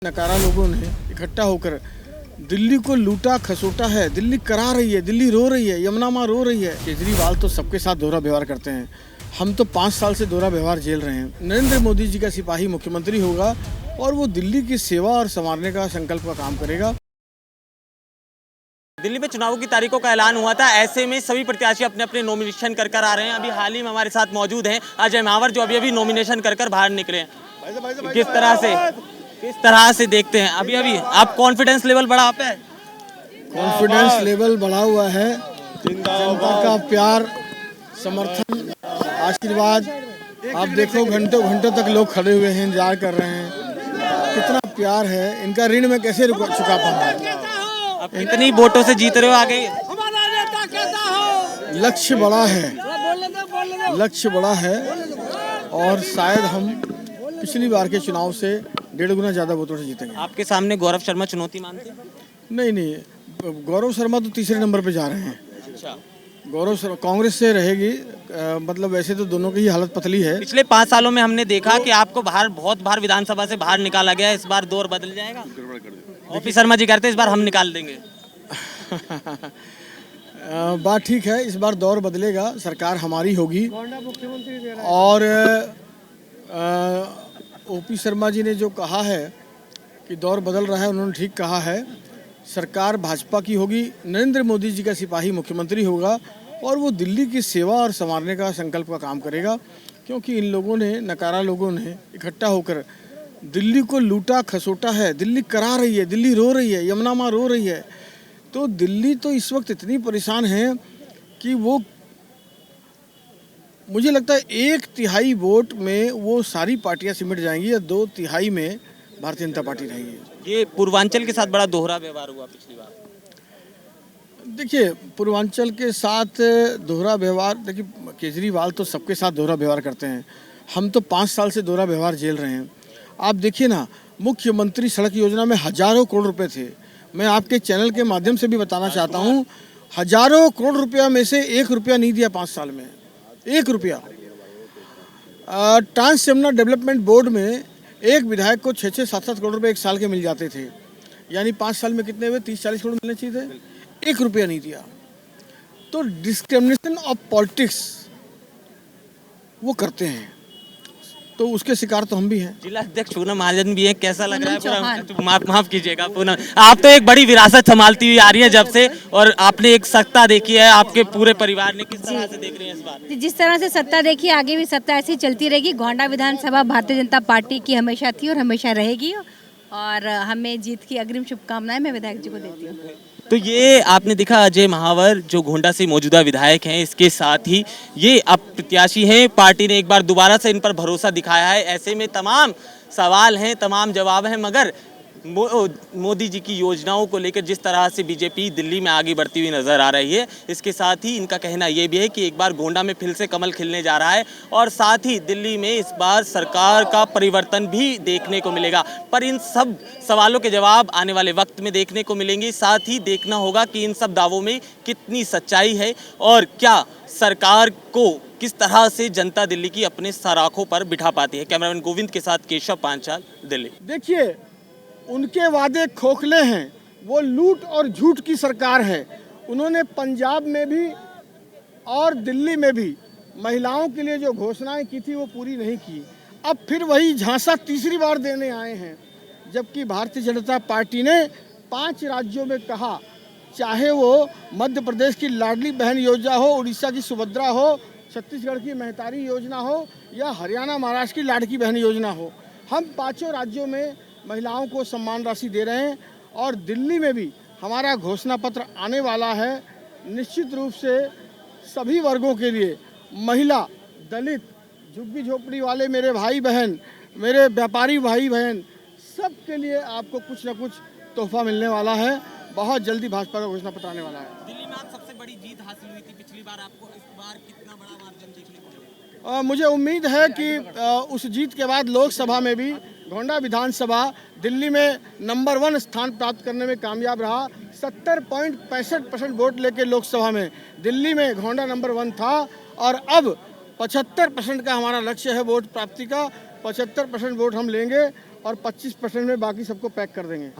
नकारा लोगों ने इकट्ठा होकर दिल्ली को लूटा खसोटा है। दिल्ली करा रही है, दिल्ली रो रही है, यमुना माँ रो रही है। केजरीवाल तो सबके साथ दोहरा व्यवहार करते हैं। हम तो 5 साल से दोहरा व्यवहार झेल रहे हैं। नरेंद्र मोदी जी का सिपाही मुख्यमंत्री होगा और वो दिल्ली की सेवा और संवारने का संकल्प का काम करेगा। दिल्ली में चुनावों की तारीखों का ऐलान हुआ था, ऐसे में सभी प्रत्याशी अपने अपने नॉमिनेशन कर आ रहे हैं। अभी हाल ही में हमारे साथ मौजूद हैं अजय महावर, जो अभी नॉमिनेशन कर बाहर निकले हैं। किस तरह से देखते हैं अभी आप कॉन्फिडेंस लेवल बढ़ा पे? कॉन्फिडेंस लेवल बढ़ा हुआ है। जनता का प्यार, समर्थन, आशीर्वाद। आप देखो घंटों घंटों तक लोग खड़े हुए हैं, इंतजार कर रहे हैं। कितना प्यार है, इनका ऋण मैं कैसे चुका पाऊंगा। अब कितनी वोटों से जीत रहे हो आगे? लक्ष्य बड़ा है, लक्ष्य बड़ा है और शायद हम पिछली बार के चुनाव से 1.5 गुना ज्यादा वोटों से जीतेंगे। आपके सामने गौरव शर्मा चुनौती मानते हैं? नहीं, गौरव शर्मा तो तीसरे नंबर पे जा रहे हैं। अच्छा, गौरव शर्मा कांग्रेस से रहेगी। मतलब वैसे तो दोनों की ही हालत पतली है। पिछले 5 सालों में हमने देखा कि आपको बहुत बार विधानसभा से बाहर निकाला गया। इस बार दौर बदल जाएगा? ओपी शर्मा जी कहते हैं इस बार हम निकाल देंगे। बात ठीक है, इस बार दौर बदलेगा, सरकार हमारी होगी। और ओपी शर्मा जी ने जो कहा है कि दौर बदल रहा है, उन्होंने ठीक कहा है। सरकार भाजपा की होगी, नरेंद्र मोदी जी का सिपाही मुख्यमंत्री होगा और वो दिल्ली की सेवा और संवारने का संकल्प का काम करेगा। क्योंकि इन लोगों ने, नकारा लोगों ने इकट्ठा होकर दिल्ली को लूटा खसोटा है। दिल्ली करा रही है, दिल्ली रो रही है, यमुना माँ रो रही है। तो दिल्ली तो इस वक्त इतनी परेशान है कि वो, मुझे लगता है 1/3 वोट में वो सारी पार्टियां सिमट जाएंगी या 2/3 में भारतीय जनता पार्टी रहेगी। ये पूर्वांचल के साथ बड़ा दोहरा व्यवहार हुआ पिछली बार। देखिए, पूर्वांचल के साथ दोहरा व्यवहार, देखिए केजरीवाल तो सबके साथ दोहरा व्यवहार करते हैं। हम तो 5 साल से दोहरा व्यवहार झेल रहे हैं। आप देखिए ना, मुख्यमंत्री सड़क योजना में हजारों करोड़ रुपए थे। मैं आपके चैनल के माध्यम से भी बताना चाहता हूँ, हजारों करोड़ रुपया में से 1 रुपया नहीं दिया 5 साल में, 1 रुपया। ट्रांस यमुना डेवलपमेंट बोर्ड में एक विधायक को 6-6, 7-7 करोड़ रुपए 1 साल के मिल जाते थे। यानी 5 साल में कितने हुए? 30-40 करोड़ मिलने चाहिए थे, 1 रुपया नहीं दिया। तो डिस्क्रिमिनेशन ऑफ पॉलिटिक्स वो करते हैं, तो उसके शिकार तो हम भी हैं। जिला अध्यक्ष पूनम महाजन भी है, कैसा लग रहा है? पूरा माफ कीजिएगा पूनम, आप तो एक बड़ी विरासत संभालती हुई आ रही है जब से, और आपने एक सत्ता देखी है आपके पूरे परिवार ने। किस तरह से देख रही है इस बार? जिस तरह से सत्ता देखी, आगे भी सत्ता ऐसी चलती रहेगी। गोंडा विधानसभा भारतीय जनता पार्टी की हमेशा थी और हमेशा रहेगी, और हमें जीत की अग्रिम शुभकामनाएं मैं विधायक जी को देती हूँ। तो ये आपने देखा अजय महावर जो गोंडा से मौजूदा विधायक हैं, इसके साथ ही ये अब प्रत्याशी हैं। पार्टी ने एक बार दोबारा से इन पर भरोसा दिखाया है। ऐसे में तमाम सवाल हैं, तमाम जवाब हैं, मगर मोदी जी की योजनाओं को लेकर जिस तरह से बीजेपी दिल्ली में आगे बढ़ती हुई नजर आ रही है, इसके साथ ही इनका कहना यह भी है कि एक बार गोंडा में फिर से कमल खिलने जा रहा है और साथ ही दिल्ली में इस बार सरकार का परिवर्तन भी देखने को मिलेगा। पर इन सब सवालों के जवाब आने वाले वक्त में देखने को मिलेंगे। साथ ही देखना होगा कि इन सब दावों में कितनी सच्चाई है और क्या सरकार को किस तरह से जनता दिल्ली की अपने सराखों पर बिठा पाती है। कैमरामैन गोविंद के साथ केशव पांचाल, दिल्ली। देखिए, उनके वादे खोखले हैं। वो लूट और झूठ की सरकार है। उन्होंने पंजाब में भी और दिल्ली में भी महिलाओं के लिए जो घोषणाएं की थी वो पूरी नहीं की। अब फिर वही झांसा तीसरी बार देने आए हैं। जबकि भारतीय जनता पार्टी ने 5 राज्यों में कहा, चाहे वो मध्य प्रदेश की लाडली बहन योजना हो, उड़ीसा की सुभद्रा हो, छत्तीसगढ़ की महतारी योजना हो या हरियाणा महाराष्ट्र की लाडकी बहन योजना हो, हम 5 राज्यों में महिलाओं को सम्मान राशि दे रहे हैं। और दिल्ली में भी हमारा घोषणा पत्र आने वाला है। निश्चित रूप से सभी वर्गों के लिए, महिला, दलित, झुग्गी झोपड़ी वाले मेरे भाई बहन, मेरे व्यापारी भाई बहन, सब के लिए आपको कुछ न कुछ तोहफा मिलने वाला है। बहुत जल्दी भाजपा का घोषणा पत्र आने वाला है। दिल्ली में आप सबसे बड़ी जीत हासिल हुई थी पिछली बार, आपको इस बार कितना बड़ा मार्जिन देखने को मिलेगा? मुझे उम्मीद है कि उस जीत के बाद लोकसभा में भी गोंडा विधानसभा दिल्ली में नंबर 1 स्थान प्राप्त करने में कामयाब रहा। 70.65% वोट लेके लोकसभा में दिल्ली में गोंडा नंबर 1 था और अब 75% का हमारा लक्ष्य है वोट प्राप्ति का। 75% वोट हम लेंगे और 25% में बाकी सबको पैक कर देंगे।